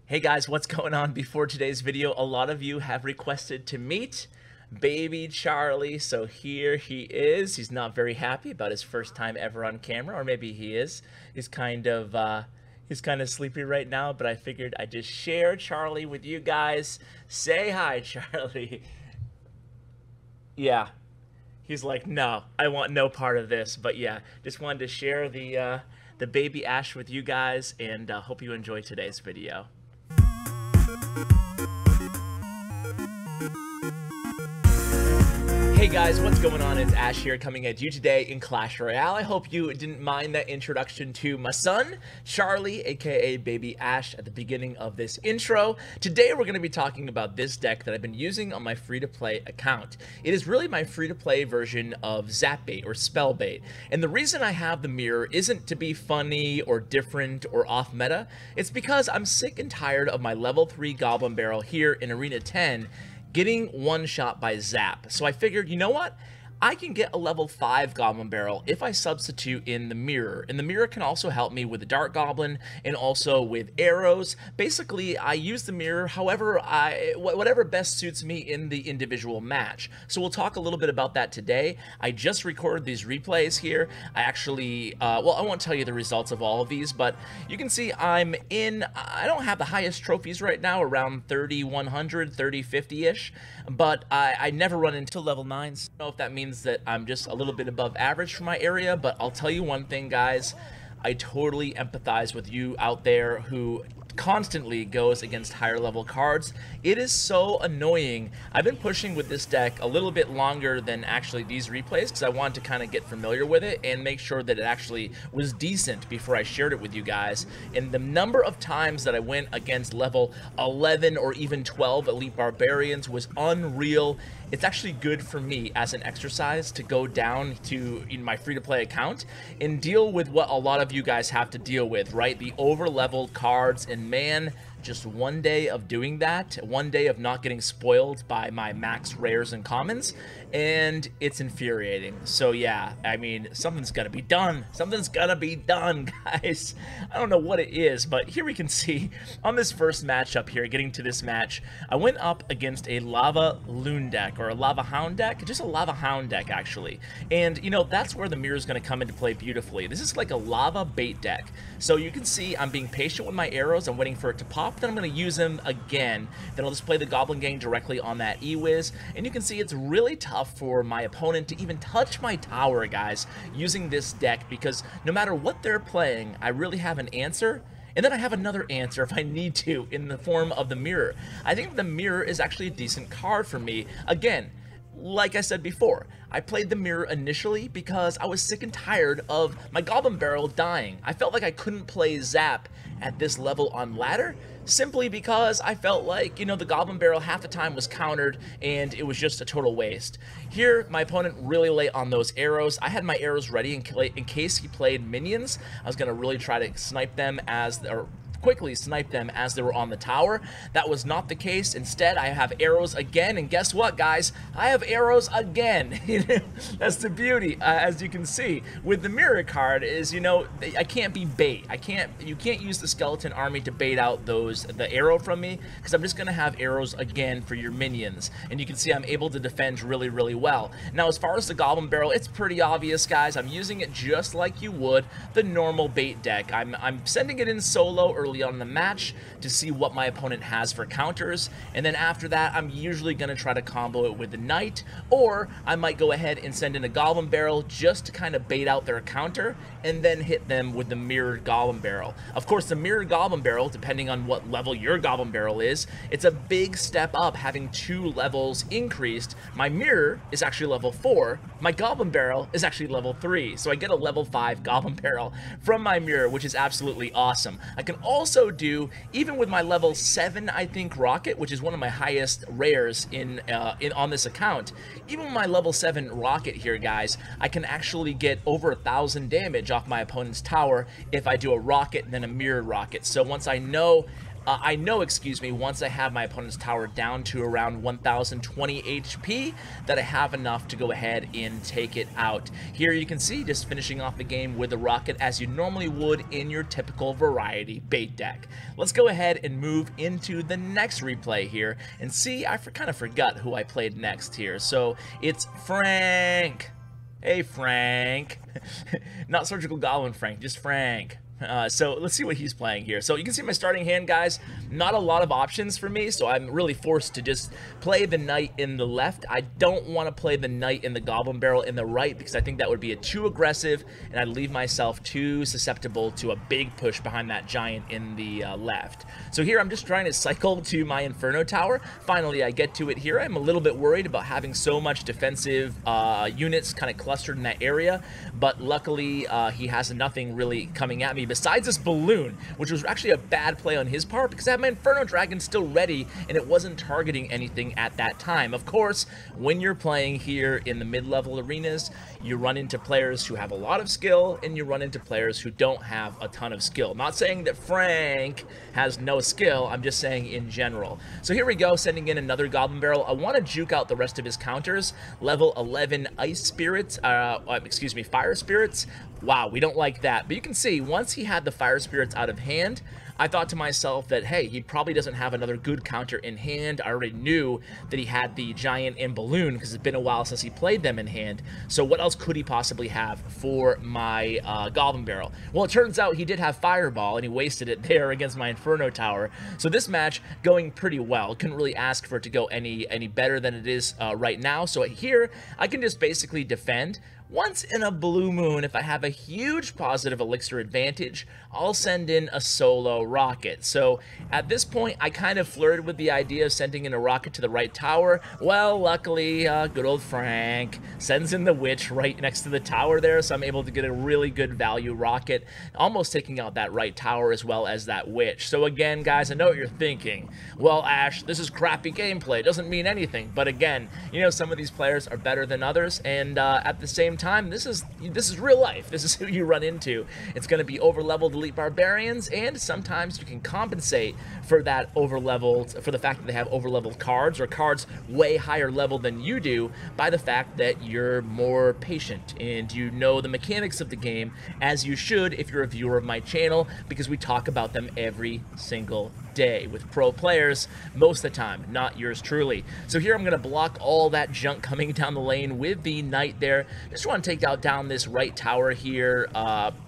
Hey guys, what's going on? Before today's video, a lot of you have requested to meet baby Charlie, so here he is. He's not very happy about his first time ever on camera, or maybe he is. He's kind of sleepy right now, but I figured I'd just share Charlie with you guys. Say hi, Charlie. Yeah, he's like, no, I want no part of this. But yeah, just wanted to share the baby Ash with you guys, and hope you enjoy today's video. Hey guys, what's going on? It's Ash here coming at you today in Clash Royale. I hope you didn't mind that introduction to my son, Charlie, aka Baby Ash, at the beginning of this intro. Today we're going to be talking about this deck that I've been using on my free-to-play account. It is really my free-to-play version of Zap Bait or Spell Bait. And the reason I have the mirror isn't to be funny or different or off-meta. It's because I'm sick and tired of my level 3 Goblin Barrel here in Arena 10 getting one shot by Zap. So I figured, you know what? I can get a level 5 Goblin Barrel if I substitute in the mirror. And the mirror can also help me with the Dart Goblin and also with arrows. Basically, I use the mirror whatever best suits me in the individual match. So we'll talk a little bit about that today. I just recorded these replays here. I actually, well, I won't tell you the results of all of these, but you can see I don't have the highest trophies right now, around 3,100, 3,050-ish, but I never run into level 9s. I don't know if that means that I'm just a little bit above average for my area, but I'll tell you one thing, guys. I totally empathize with you out there who constantly goes against higher level cards. It is so annoying. I've been pushing with this deck a little bit longer than actually these replays because I wanted to kind of get familiar with it and make sure that it actually was decent before I shared it with you guys. And the number of times that I went against level 11 or even 12 elite barbarians was unreal. It's actually good for me as an exercise to go down to my free-to-play account and deal with what a lot of you guys have to deal with, right? The over-leveled cards, and man, just one day of doing that, one day of not getting spoiled by my max rares and commons, and it's infuriating. So yeah, I mean, something's gonna be done. Something's gonna be done, guys. I don't know what it is, but here we can see on this first matchup here, getting to this match, I went up against a Lava Loon deck, or a Lava Hound deck, just a Lava Hound deck, actually. And, you know, that's where the mirror is gonna come into play beautifully. This is like a Lava Bait deck. So you can see I'm being patient with my arrows. I'm waiting for it to pop. Then I'm going to use them again. Then I'll just play the Goblin Gang directly on that E-Wiz. And you can see it's really tough for my opponent to even touch my tower, guys, using this deck, because no matter what they're playing, I really have an answer. And then I have another answer if I need to in the form of the mirror. I think the mirror is actually a decent card for me. Again, like I said before, I played the mirror initially because I was sick and tired of my Goblin Barrel dying. I felt like I couldn't play Zap at this level on ladder, simply because I felt like, you know, the Goblin Barrel half the time was countered and it was just a total waste. Here, my opponent really lay on those arrows. I had my arrows ready in case he played minions. I was going to really try to snipe them quickly snipe them as they were on the tower. That was not the case. Instead, I have arrows again, and guess what, guys? I have arrows again. That's the beauty, as you can see with the mirror card, is, you know, I can't be bait. You can't use the skeleton army to bait out the arrow from me, because I'm just gonna have arrows again for your minions. And you can see I'm able to defend really, really well. Now, as far as the Goblin Barrel, it's pretty obvious, guys. I'm using it just like you would the normal bait deck. I'm sending it in solo early on in the match to see what my opponent has for counters, and then after that I'm usually going to try to combo it with the knight, or I might go ahead and send in a Goblin Barrel just to kind of bait out their counter and then hit them with the mirrored Goblin Barrel. Of course, the mirrored Goblin Barrel, depending on what level your Goblin Barrel is, it's a big step up, having 2 levels increased. My mirror is actually level 4, my Goblin Barrel is actually level 3, so I get a level 5 Goblin Barrel from my mirror, which is absolutely awesome. I can also do, even with my level 7, I think, rocket, which is one of my highest rares on this account, even with my level 7 rocket here, guys, I can actually get over 1,000 damage off my opponent's tower if I do a rocket and then a mirrored rocket. So once I know I know, excuse me, once I have my opponent's tower down to around 1020 HP, that I have enough to go ahead and take it out. Here you can see just finishing off the game with a rocket as you normally would in your typical variety bait deck. Let's go ahead and move into the next replay here and see. I kind of forgot who I played next here. So it's Frank. Hey, Frank. Not Surgical Goblin Frank, just Frank. So let's see what he's playing here. So you can see my starting hand, guys. Not a lot of options for me, so I'm really forced to just play the knight in the left. I don't want to play the knight in the Goblin Barrel in the right because I think that would be too aggressive, and I'd leave myself too susceptible to a big push behind that giant in the left. So here I'm just trying to cycle to my Inferno Tower. Finally, I get to it here. I'm a little bit worried about having so much defensive units kind of clustered in that area, but luckily he has nothing really coming at me besides this balloon, which was actually a bad play on his part because I had my Inferno Dragon still ready and it wasn't targeting anything at that time. Of course, when you're playing here in the mid-level arenas, you run into players who have a lot of skill and you run into players who don't have a ton of skill. Not saying that Frank has no skill, I'm just saying in general. So here we go, sending in another Goblin Barrel. I want to juke out the rest of his counters. Level 11 Ice Spirits, excuse me, Fire Spirits. Wow, we don't like that. But you can see, once he had the Fire Spirits out of hand, I thought to myself that, hey, he probably doesn't have another good counter in hand. I already knew that he had the Giant and Balloon because it's been a while since he played them in hand. So what else could he possibly have for my Goblin Barrel? Well, it turns out he did have Fireball, and he wasted it there against my Inferno Tower. So this match going pretty well. Couldn't really ask for it to go any better than it is right now. So here, I can just basically defend. Once in a blue moon, if I have a huge positive elixir advantage, I'll send in a solo rocket. So at this point, I kind of flirted with the idea of sending in a rocket to the right tower. Well, luckily, good old Frank sends in the witch right next to the tower there, so I'm able to get a really good value rocket, almost taking out that right tower as well as that witch. So again, guys, I know what you're thinking. Well, Ash, this is crappy gameplay. It doesn't mean anything. But again, you know, some of these players are better than others, and at the same time, this is real life. This is who you run into. It's going to be overleveled elite barbarians, and sometimes you can compensate for that overleveled, for the fact that they have overleveled cards or cards way higher level than you do, by the fact that you're more patient and you know the mechanics of the game, as you should if you're a viewer of my channel, because we talk about them every single day with pro players most of the time, not yours truly. So here I'm going to block all that junk coming down the lane with the knight there. Just want to take out down this right tower here.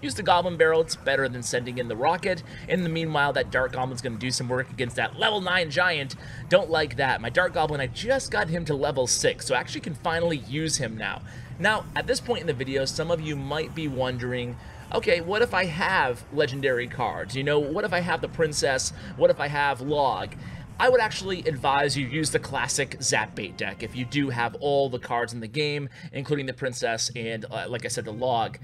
Use the Goblin Barrel. It's better than sending in the rocket. In the meanwhile, that Dark Goblin's going to do some work against that level 9 giant. Don't like that. My Dark Goblin, I just got him to level 6, so I actually can finally use him now. Now, at this point in the video, some of you might be wondering, okay, what if I have legendary cards? You know, what if I have the Princess? What if I have Log? I would actually advise you use the classic Zap Bait deck if you do have all the cards in the game, including the Princess and, like I said, the Log.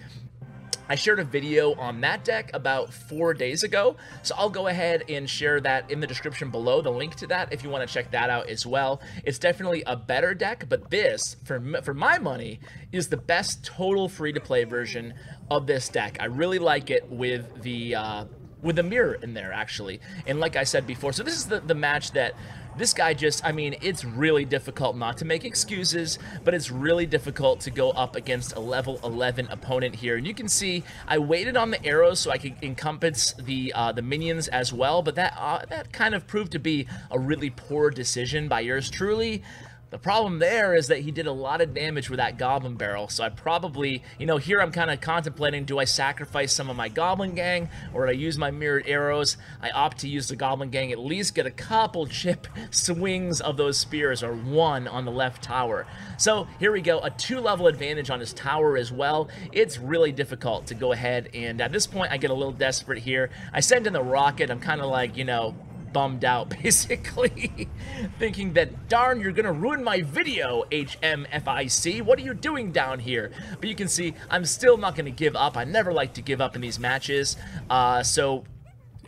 I shared a video on that deck about 4 days ago, so I'll go ahead and share that in the description below, the link to that, if you want to check that out as well. It's definitely a better deck, but this, for my money, is the best total free-to-play version of this deck. I really like it with the mirror in there, actually. And like I said before, so this is the match that this guy just, I mean, it's really difficult not to make excuses, but it's really difficult to go up against a level 11 opponent here. And you can see I waited on the arrows so I could encompass the minions as well, but that kind of proved to be a really poor decision by yours truly. The problem there is that he did a lot of damage with that Goblin Barrel, so I probably, you know, here I'm kind of contemplating, do I sacrifice some of my Goblin Gang, or do I use my mirrored arrows? I opt to use the Goblin Gang, at least get a couple chip swings of those spears, or one on the left tower. So here we go, a 2-level advantage on his tower as well. It's really difficult to go ahead, and at this point I get a little desperate here. I send in the rocket. I'm kind of like, you know, bummed out, basically, thinking that, darn, you're gonna ruin my video, HMFIC. What are you doing down here? But you can see I'm still not gonna give up. I never like to give up in these matches. So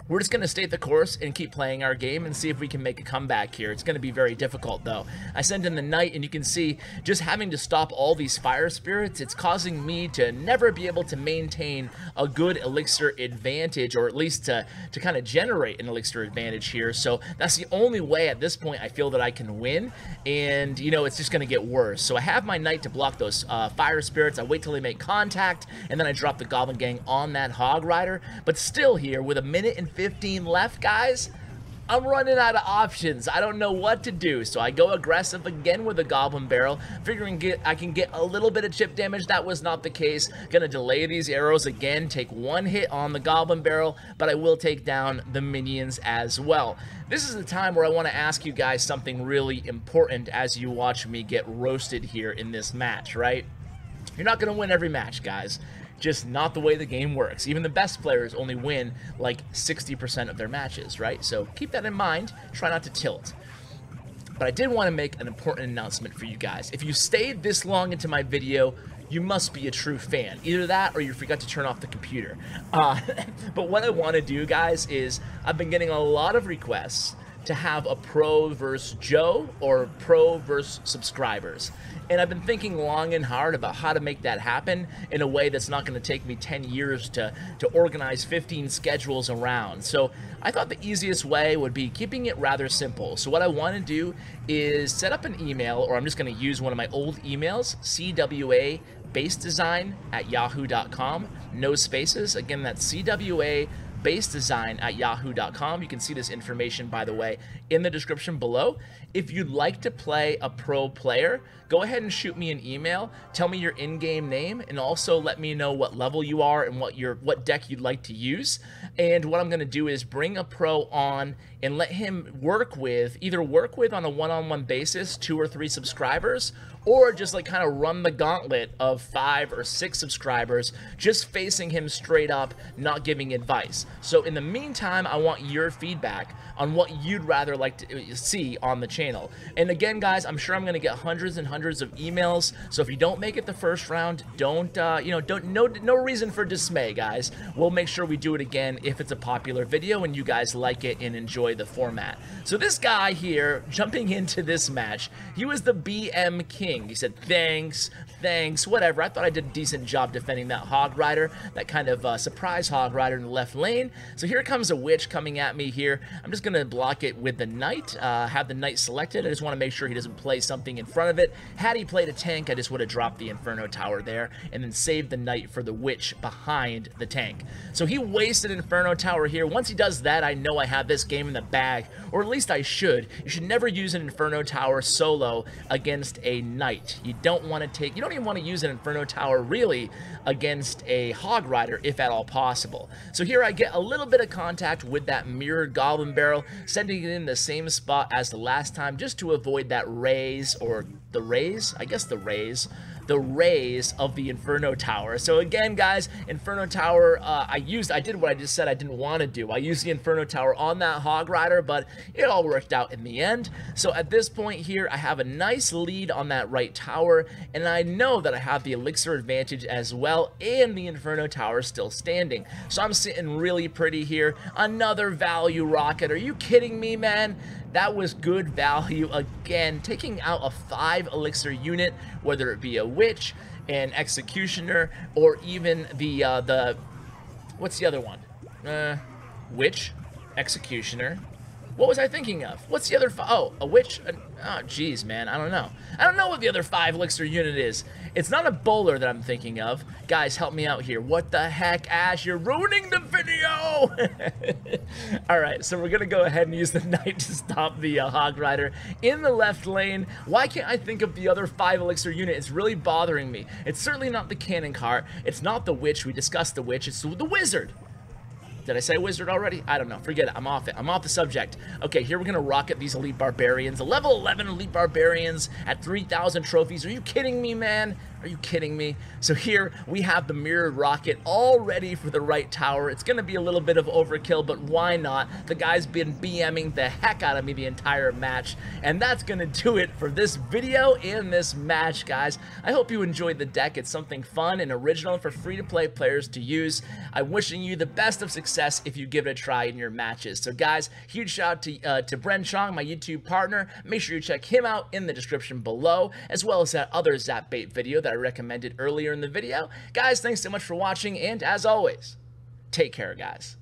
we're just going to stay the course and keep playing our game and see if we can make a comeback here. It's going to be very difficult, though. I send in the knight, and you can see just having to stop all these fire spirits, it's causing me to never be able to maintain a good elixir advantage, or at least to kind of generate an elixir advantage here. So that's the only way at this point I feel that I can win, and, you know, it's just going to get worse. So I have my knight to block those fire spirits. I wait till they make contact, and then I drop the Goblin Gang on that Hog Rider. But still here, with a minute and 15 left, guys, I'm running out of options. I don't know what to do, so I go aggressive again with a Goblin Barrel, figuring I can get a little bit of chip damage. That was not the case. Gonna delay these arrows again, take one hit on the Goblin Barrel, but I will take down the minions as well. This is the time where I want to ask you guys something really important as you watch me get roasted here in this match, right? You're not gonna win every match, guys. Just not the way the game works. Even the best players only win like 60% of their matches, right? So keep that in mind. Try not to tilt. But I did want to make an important announcement for you guys. If you stayed this long into my video, you must be a true fan. Either that or you forgot to turn off the computer. But what I want to do, guys, is I've been getting a lot of requests to have a pro versus Joe or pro versus subscribers. And I've been thinking long and hard about how to make that happen in a way that's not going to take me 10 years to organize 15 schedules around. So I thought the easiest way would be keeping it rather simple. So what I want to do is set up an email, or I'm just going to use one of my old emails, cwabasedesign@yahoo.com, no spaces. Again, that's cwabasedesign@yahoo.com. You can see this information, by the way, in the description below. If you'd like to play a pro player, go ahead and shoot me an email. Tell me your in-game name, and also let me know what level you are and what deck you'd like to use. And what I'm going to do is bring a pro on and let him either work with on a one-on-one basis 2 or 3 subscribers, or just like kind of run the gauntlet of 5 or 6 subscribers, just facing him straight up, not giving advice. So in the meantime, I want your feedback on what you'd rather like to see on the channel. And again, guys, I'm sure I'm going to get hundreds and hundreds of emails. So if you don't make it the first round, no reason for dismay, guys. We'll make sure we do it again if it's a popular video and you guys like it and enjoy the format. So this guy here, jumping into this match, he was the BM King. He said, thanks, whatever. I thought I did a decent job defending that Hog Rider, that kind of surprise Hog Rider in the left lane. So here comes a witch coming at me here. I'm just going to block it with the knight, have the knight selected. I just want to make sure he doesn't play something in front of it. Had he played a tank, I just would have dropped the Inferno Tower there and then saved the knight for the witch behind the tank. So he wasted Inferno Tower here. Once he does that, I know I have this game in the bag, or at least I should. You should never use an Inferno Tower solo against a knight. You don't even want to use an Inferno Tower really against a Hog Rider, if at all possible. So here I get a little bit of contact with that mirrored Goblin Barrel, sending it in the same spot as the last time, just to avoid that raise, or the raise? I guess the raise of the Inferno Tower. So again, guys, Inferno Tower, I did what I just said I didn't want to do. I used the Inferno Tower on that Hog Rider, but it all worked out in the end. So at this point here, I have a nice lead on that right tower, and I know that I have the elixir advantage as well, and the Inferno Tower still standing. So I'm sitting really pretty here. Another value rocket. Are you kidding me, man? That was good value again, taking out a 5 elixir unit, whether it be a witch, an executioner, or even the what's the other one? Witch, executioner. What was I thinking of? What's the other oh, a witch? Oh, geez, man, I don't know. I don't know what the other 5 elixir unit is. It's not a bowler that I'm thinking of. Guys, help me out here. What the heck, Ash? You're ruining the video! Alright, so we're going to go ahead and use the knight to stop the Hog Rider in the left lane. Why can't I think of the other 5 elixir unit? It's really bothering me. It's certainly not the cannon cart. It's not the witch. We discussed the witch. It's the wizard. Did I say wizard already? I don't know. Forget it. I'm off it. I'm off the subject. Okay, here we're going to rocket these elite barbarians. The level 11 elite barbarians at 3,000 trophies. Are you kidding me, man? Are you kidding me? So here we have the mirrored rocket all ready for the right tower. It's going to be a little bit of overkill, but why not? The guy's been BMing the heck out of me the entire match, and that's going to do it for this video and this match, guys. I hope you enjoyed the deck. It's something fun and original for free-to-play players to use. I'm wishing you the best of success if you give it a try in your matches. So guys, huge shout out to Bren Chong, my YouTube partner. Make sure you check him out in the description below, as well as that other Zap Bait video that I recommended earlier in the video. Guys, thanks so much for watching, and as always, take care, guys.